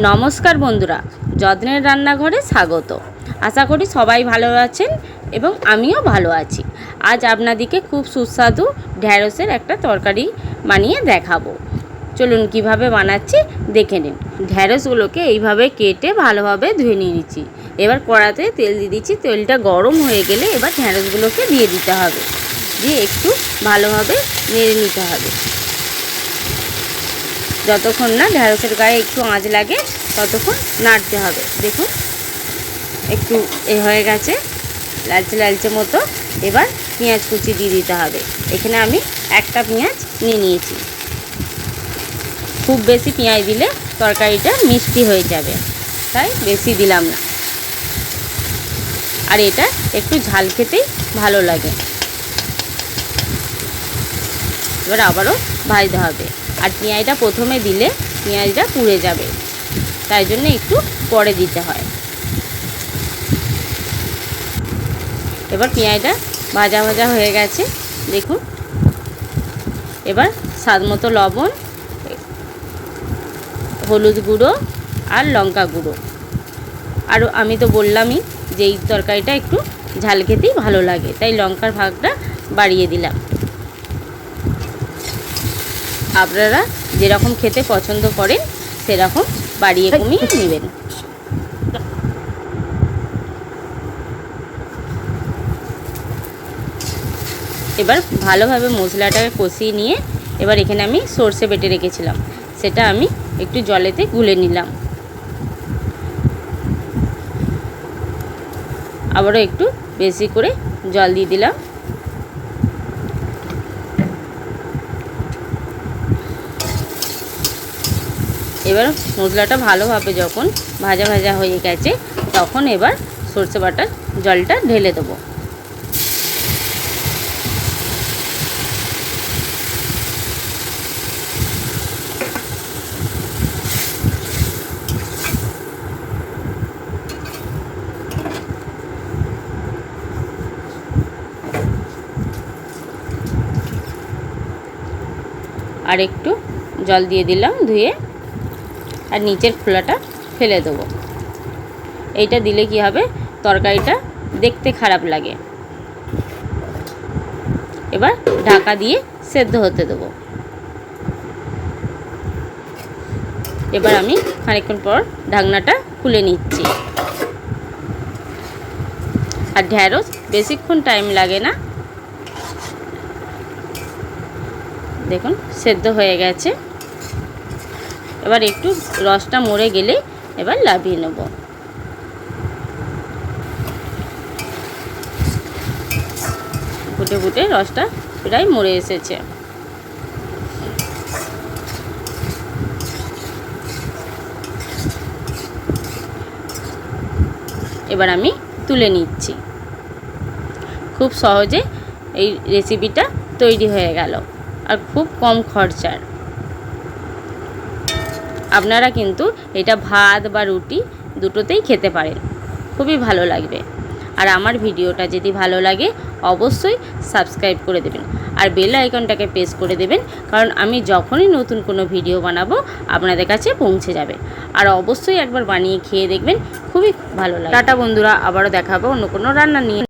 নমস্কার বন্ধুরা, যত্নের রান্নাঘরে স্বাগত। আশা করি সবাই ভালো আছেন এবং আমিও ভালো আছি। আজ আপনাদেরকে খুব সুস্বাদু ঢ্যাঁড়সের একটা তরকারি বানিয়ে দেখাবো। চলুন কিভাবে বানাচ্ছি দেখে নিন। ঢ্যাঁড়সগুলোকে এইভাবে কেটে ভালোভাবে ধুয়ে নিয়েছি। এবার কড়াতে তেল দিয়ে দিচ্ছি। তেলটা গরম হয়ে গেলে এবার ঢ্যাঁড়সগুলোকে দিয়ে দিতে হবে, দিয়ে একটু ভালোভাবে নেড়ে নিতে হবে। যতক্ষণ না ঢ্যাঁড়সের গায়ে একটু আঁচ লাগে ততক্ষণ নাড়তে হবে। দেখুন একটু হয়ে গেছে লালচে লালচে মতো। এবার পেঁয়াজ কুচি দিয়ে দিতে হবে। এখানে আমি একটা পেঁয়াজ নিয়ে নিয়েছি। খুব বেশি পেঁয়াজ দিলে তরকারিটা মিষ্টি হয়ে যাবে, তাই বেশি দিলাম না। আর এটা একটু ঝাল খেতেই ভালো লাগে। এবার আবারও ভাজতে হবে। আর পেঁয়াজটা প্রথমে দিলে পেঁয়াজটা পুড়ে যাবে, তাই জন্য একটু পরে দিতে হয়। এবার পেঁয়াজটা ভাজা ভাজা হয়ে গেছে, দেখুন। এবার স্বাদ মতো লবণ, হলুদ গুঁড়ো আর লঙ্কা গুঁড়ো। আর আমি তো বললামই যে এই তরকারিটা একটু ঝাল খেতেই ভালো লাগে, তাই লঙ্কার ভাগটা বাড়িয়ে দিলাম। আপনারা যেরকম খেতে পছন্দ করেন সেরকম বাড়িয়ে কমিয়ে নেবেন। এবার ভালোভাবে মশলাটাকে কষিয়ে নিয়ে এবার এখানে আমি সর্ষে বেটে রেখেছিলাম, সেটা আমি একটু জলেতে গুলে নিলাম। আবারও একটু বেশি করে জল দিয়ে দিলাম। এবার মশলাটা ভালোভাবে যখন ভাজা ভাজা হয়ে গেছে তখন এবার সর্ষে বাটার জলটা ঢেলে দেবো। আর একটু জল দিয়ে দিলাম ধুয়ে, আর নিচের খোলাটা ফেলে দেবো। এইটা দিলে কি হবে, তরকারিটা দেখতে খারাপ লাগে। এবার ঢাকা দিয়ে সেদ্ধ হতে দেবো। এবার আমি খানিকক্ষণ পর ঢাকনাটা খুলে নিচ্ছি। আর ঢ্যাঁড়স বেশিক্ষণ টাইম লাগে না, দেখুন সেদ্ধ হয়ে গেছে। এবার একটু রসটা মরে গেলে এবার নামিয়ে নেব। ফুটে ফুটে রসটা প্রায় মরে এসেছে। এবার আমি তুলে নিচ্ছি। খুব সহজে এই রেসিপিটা তৈরি হয়ে গেল, আর খুব কম খরচার। আপনারা কিন্তু এটা ভাত বা রুটি দুটোতেই খেতে পারেন, খুবই ভালো লাগবে। আর আমার ভিডিওটা যদি ভালো লাগে অবশ্যই সাবস্ক্রাইব করে দেবেন আর বেল আইকনটাকে প্রেস করে দেবেন, কারণ আমি যখনই নতুন কোনো ভিডিও বানাবো আপনাদের কাছে পৌঁছে যাবে। আর অবশ্যই একবার বানিয়ে খেয়ে দেখবেন, খুবই ভালো লাগে। টাটা বন্ধুরা, আবারও দেখাবো অন্য কোনো রান্না নিয়ে।